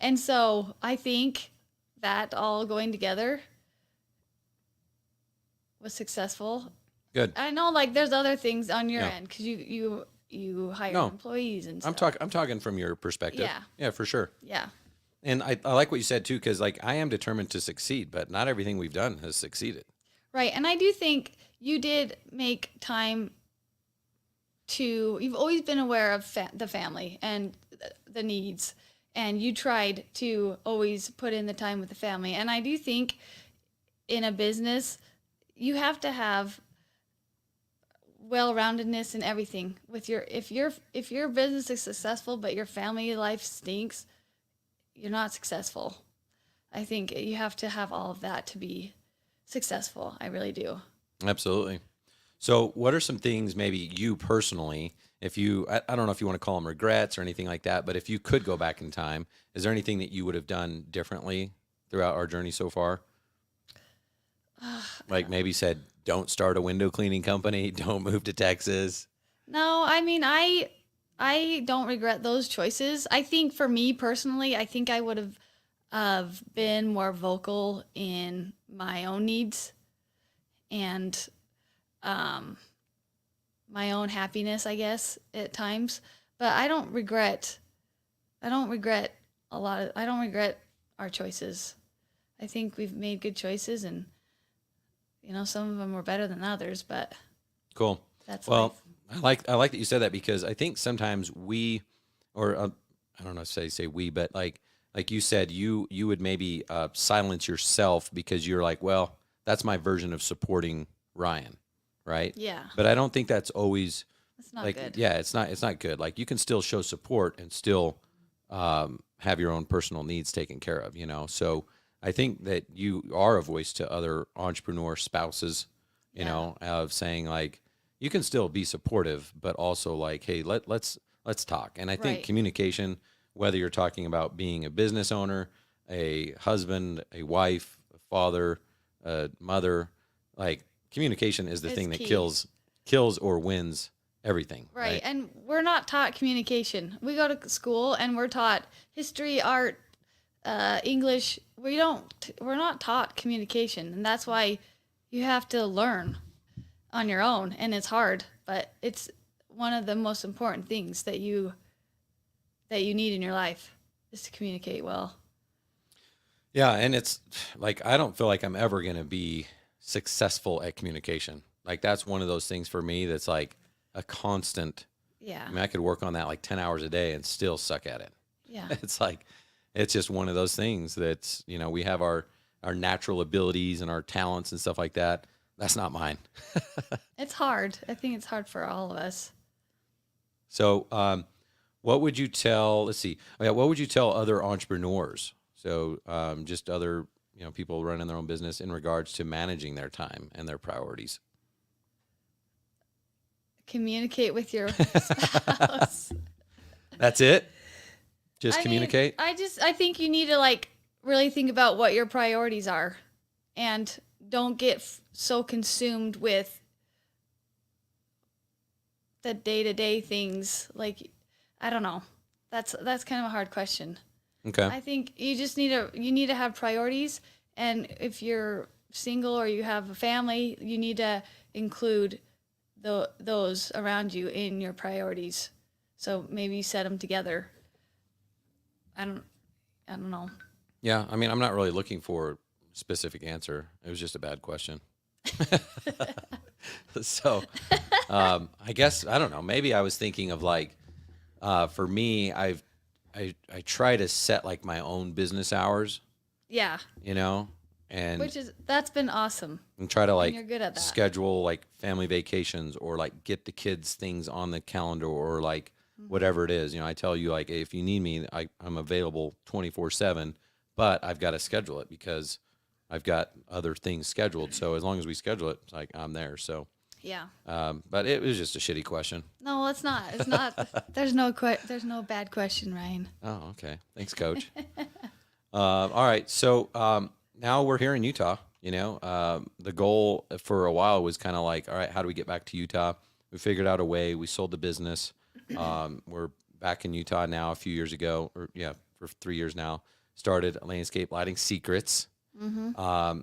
and so I think that all going together was successful. Good. I know, like, there's other things on your Yeah. end because you hire No. employees and I'm stuff. talking from your perspective. Yeah. Yeah, for sure. Yeah. And I like what you said too, because like I am determined to succeed, but not everything we've done has succeeded. Right. And I do think you did make time you've always been aware of the family and the needs, and you tried to always put in the time with the family. And I do think in a business, you have to have well-roundedness in everything with if your business is successful, but your family life stinks, you're not successful. I think you have to have all of that to be successful. I really do. Absolutely. So what are some things maybe you personally, if you, I don't know if you want to call them regrets or anything like that, but if you could go back in time, is there anything that you would have done differently throughout our journey so far? Like maybe said, don't start a window cleaning company, don't move to Texas. No, I mean, I don't regret those choices. I think for me personally, I think I would have been more vocal in my own needs and my own happiness, I guess, at times. But I don't regret our choices. I think we've made good choices, and some of them were better than others, but Cool. that's Well, life. I like that you said that because I think sometimes we, or I don't know if say we, but like you said, you would maybe silence yourself because you're like, well, that's my version of supporting Ryan, right? Yeah. But I don't think that's always It's not like, good. yeah, it's not good. Like you can still show support and still have your own personal needs taken care of, So I think that you are a voice to other entrepreneur spouses, you know, of saying like, you can still be supportive, but also like, hey, let's talk. And I think Right. communication, whether you're talking about being a business owner, a husband, a wife, a father, a mother, like communication is the It's thing that key. kills or wins everything. Right. And we're not taught communication. We go to school and we're taught history, art, English. We're not taught communication. And that's why you have to learn on your own. And it's hard, but it's one of the most important things that you need in your life is to communicate well. Yeah, and it's like I don't feel like I'm ever going to be successful at communication. Like that's one of those things for me that's like a constant. Yeah. I mean, I could work on that like 10 hours a day and still suck at it. Yeah. It's like it's just one of those things that's, we have our natural abilities and our talents and stuff like that. That's not mine. It's hard. I think it's hard for all of us. So, what would you tell? Let's see. Oh, yeah, what would you tell other entrepreneurs? So, just other people running their own business in regards to managing their time and their priorities. Communicate with your spouse. That's it. Just I communicate. mean, I think you need to like really think about what your priorities are, and don't get so consumed with the day-to-day things. Like, I don't know. That's kind of a hard question. Okay. I think you just need to have priorities, and if you're single or you have a family, you need to include those around you in your priorities. So maybe you set them together. I don't know. Yeah. I mean, I'm not really looking for a specific answer. It was just a bad question. So, I guess I don't know. Maybe I was thinking of like, for me, I try to set like my own business hours. Yeah. And That's been awesome. and try to like you're good at that. schedule like family vacations or like get the kids things on the calendar or like whatever it is. I tell you like if you need me, I'm available 24/7, but I've got to schedule it because I've got other things scheduled. So as long as we schedule it, it's like I'm there. So Yeah. but it was just a shitty question. No, it's not. It's not. There's no bad question, Ryan. Oh, okay. Thanks, Coach. All right. So now we're here in Utah. The goal for a while was kind of like, all right, how do we get back to Utah? We figured out a way. We sold the business. We're back in Utah now a few years ago, for 3 years now. Started Landscape Lighting Secrets. Mm-hmm.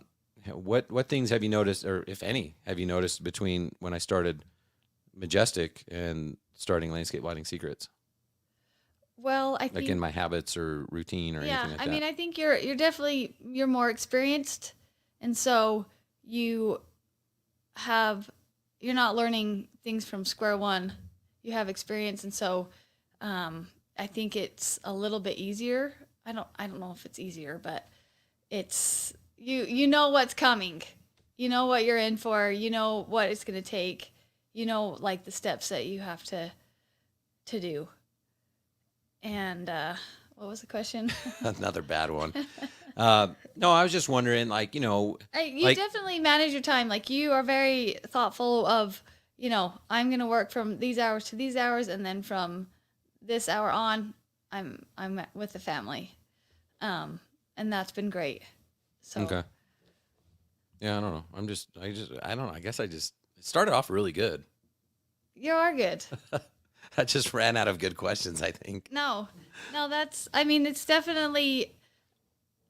What things have you noticed, or if any, have you noticed between when I started Majestic and starting Landscape Lighting Secrets? Well, I think Like in my habits or routine or anything like that? I mean, I think you're definitely more experienced, and so you're not learning things from square one. You have experience, and so I think it's a little bit easier. I don't know if it's easier, but it's you know what's coming. You know what you're in for. You know what it's going to take. Like the steps that you have to do. And what was the question? Another bad one. No, I was just wondering, like, You like- definitely manage your time. Like you are very thoughtful of, I'm going to work from these hours to these hours, and then from this hour on, I'm with the family. And that's been great. So okay. Yeah, I don't know. I don't know. I guess it started off really good. you are good. I just ran out of good questions, I think. No, it's definitely,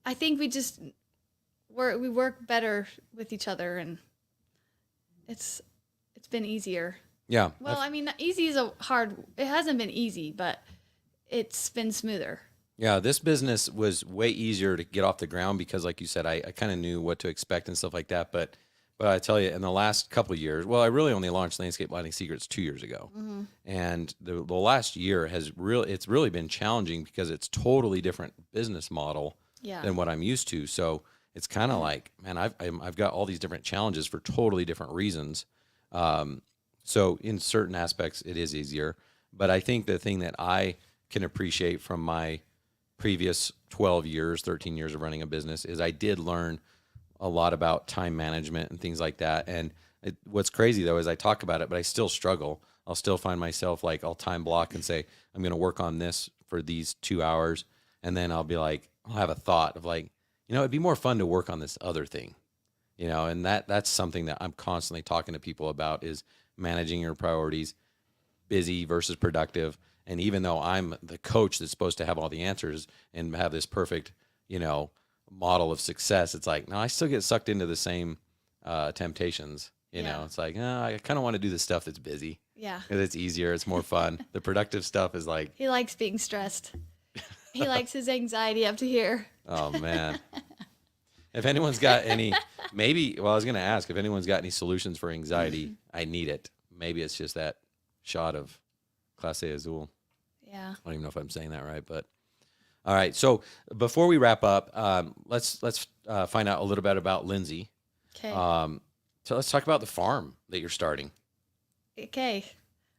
I think we work better with each other, and it's been easier. Yeah. Well, easy is it hasn't been easy, but it's been smoother. Yeah, this business was way easier to get off the ground because, like you said, I kind of knew what to expect and stuff like that. But I tell you, in the last couple of years, well, I really only launched Landscape Lighting Secrets 2 years ago. Mm-hmm. And the last year it's really been challenging because it's totally different business model Yeah. than what I'm used to. So it's kind of like, man, I've got all these different challenges for totally different reasons. So in certain aspects, it is easier. But I think the thing that I can appreciate from my previous 12 years, 13 years of running a business is I did learn a lot about time management and things like that. And what's crazy though is I talk about it, but I still struggle. I'll still find myself like I'll time block and say, I'm going to work on this for these 2 hours. And then I'll be like, I'll have a thought of like, it'd be more fun to work on this other thing, and that's something that I'm constantly talking to people about is managing your priorities, busy versus productive. And even though I'm the coach that's supposed to have all the answers and have this perfect, model of success, it's like, no, I still get sucked into the same temptations. It's like, I kind of want to do the stuff that's busy. Yeah. 'Cause it's easier. It's more fun. The productive stuff is like, He likes being stressed. He likes his anxiety up to here. oh man. If anyone's got any, I was going to ask if anyone's got any solutions for anxiety. I need it. Maybe it's just that shot of Clase Azul. Yeah. I don't even know if I'm saying that right, but all right. So before we wrap up, let's find out a little bit about Lindsey. Okay. So let's talk about the farm that you're starting. Okay.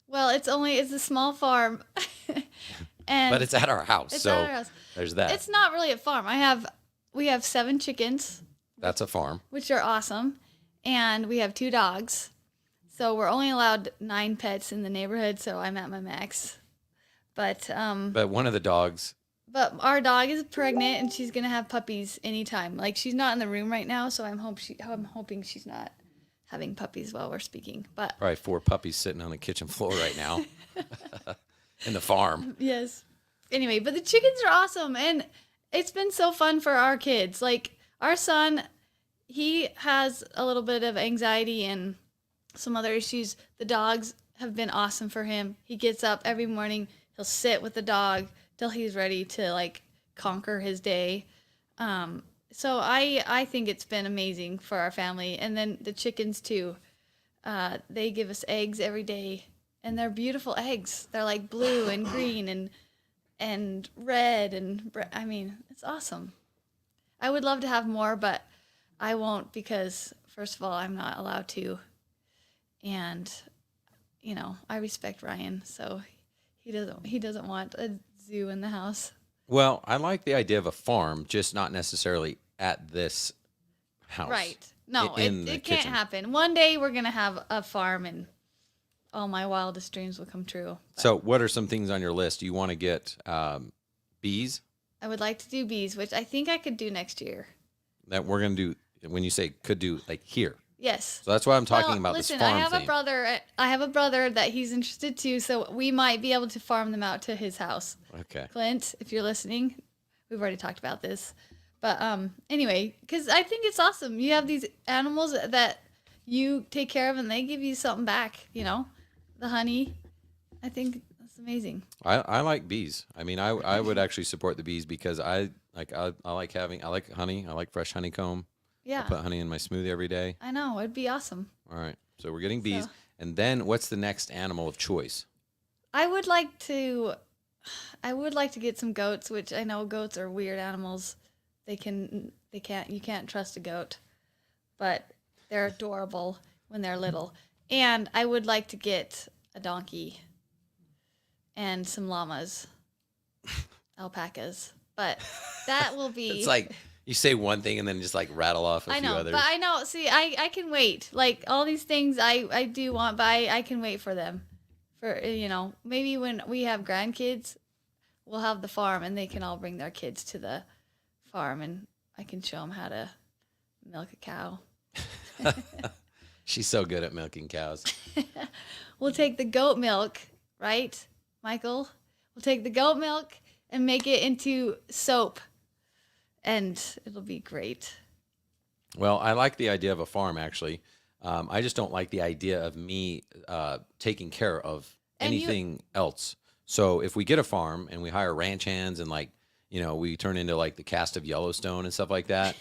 Well, it's a small farm. And But it's at our house. it's So at our house. there's that. It's not really a farm. We have 7 chickens, That's a farm. which are awesome, and we have 2 dogs. So we're only allowed 9 pets in the neighborhood, so I'm at my max. But But one of the dogs, but our dog is pregnant and she's gonna have puppies anytime. Like she's not in the room right now, so I'm hoping she's not having puppies while we're speaking. But probably 4 puppies sitting on the kitchen floor right now in the farm. yes. Anyway, but the chickens are awesome, and it's been so fun for our kids. Like our son, he has a little bit of anxiety and some other issues. The dogs have been awesome for him. He gets up every morning. He'll sit with the dog till he's ready to like conquer his day. So I think it's been amazing for our family. And then the chickens too. They give us eggs every day, and they're beautiful eggs. They're like blue and green and red I mean, it's awesome. I would love to have more, but I won't because first of all, I'm not allowed to. And I respect Ryan, so he doesn't want a zoo in the house. Well, I like the idea of a farm, just not necessarily at this house. Right. No, In the it can't kitchen. happen. One day we're going to have a farm and all my wildest dreams will come true. But So what are some things on your list? You want to get bees I would like to do bees, which I think I could do next year. that we're going to do, when you say could do, like here. Yes. So that's why I'm talking Well, about listen, this farm I have thing. I have a brother that he's interested too, so we might be able to farm them out to his house. Okay. Clint, if you're listening, we've already talked about this. But anyway, because I think it's awesome. You have these animals that you take care of and they give you something back, the honey. I think that's amazing. I like bees. I mean, I would actually support the bees because I like honey. I like fresh honeycomb. Yeah. I put honey in my smoothie every day. I know. It'd be awesome. All right. So we're getting bees. So- And then what's the next animal of choice? I would like to get some goats, which I know goats are weird animals. You can't trust a goat, but they're adorable when they're little. And I would like to get a donkey and some llamas, alpacas, but that will be. It's like you say one thing and then just like rattle off a I few know, others. but I know. See, I can wait. Like all these things I do want, but I can wait for them. For maybe when we have grandkids, we'll have the farm and they can all bring their kids to the farm and I can show them how to milk a cow. She's so good at milking cows. We'll take the goat milk, right, Michael? We'll take the goat milk and make it into soap, and it'll be great. Well, I like the idea of a farm, actually. I just don't like the idea of me taking care of And you- anything else. So if we get a farm and we hire ranch hands and we turn into like the cast of Yellowstone and stuff like that,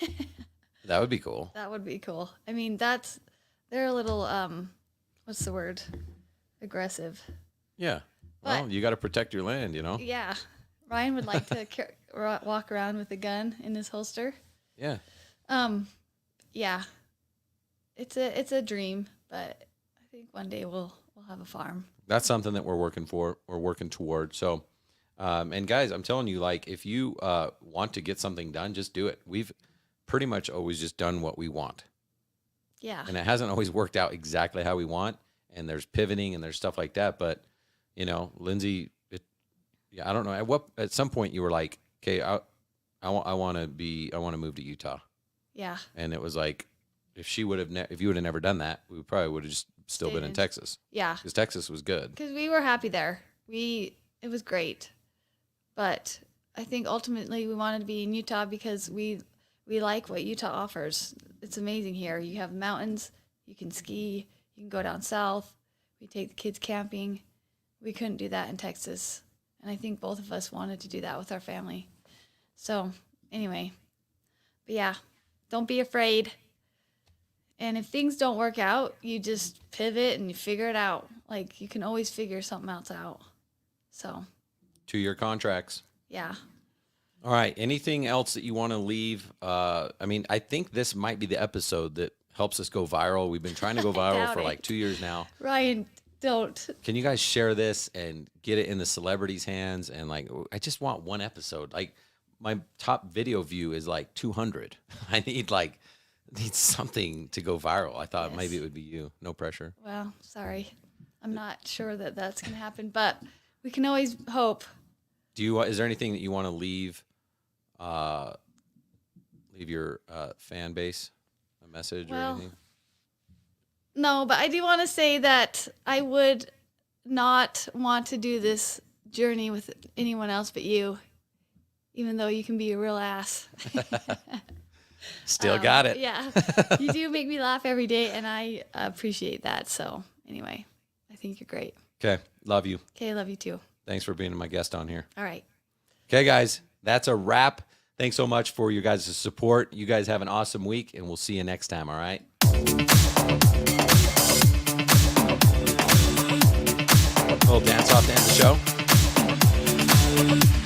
that would be cool. That would be cool. I mean, they're a little what's the word? Aggressive. Yeah. But- Well, you got to protect your land, Yeah. Ryan would like to walk around with a gun in his holster. Yeah. Yeah. It's a dream, but I think one day we'll have a farm. That's something that we're working toward. So, and guys, I'm telling you, like, if you want to get something done, just do it. We've pretty much always just done what we want. Yeah. And it hasn't always worked out exactly how we want. And there's pivoting and there's stuff like that. But, Lindsey, I don't know. At some point you were like, okay, I I want to move to Utah. Yeah. And it was like, if you would have never done that, we probably would have just still been in Texas. Yeah. Because Texas was good. Because we were happy there. It was great. But I think ultimately we wanted to be in Utah because we like what Utah offers. It's amazing here. You have mountains, you can ski, you can go down south. We take the kids camping. We couldn't do that in Texas. And I think both of us wanted to do that with our family. So anyway, but yeah, don't be afraid. And if things don't work out, you just pivot and you figure it out. Like, you can always figure something else out. So 2-year contracts. yeah. All right. Anything else that you want to leave? I mean, I think this might be the episode that helps us go viral. We've been trying to go viral for like 2 years now. Ryan, don't. Can you guys share this and get it in the celebrities' hands? And like, I just want one episode. Like, my top video view is like 200. I need something to go viral. I thought Yes. maybe it would be you. No pressure. Well, sorry. I'm not sure that that's going to happen, but we can always hope. Is there anything that you want to leave your fan base, a message or anything? No, but I do want to say that I would not want to do this journey with anyone else but you, even though you can be a real ass. Still got it. Yeah. You do make me laugh every day, and I appreciate that. So anyway, I think you're great. Okay. Love you. Okay, I love you too. Thanks for being my guest on here. All right. Okay, guys, that's a wrap. Thanks so much for your guys' support. You guys have an awesome week, and we'll see you next time, all right? Little dance off to end the show.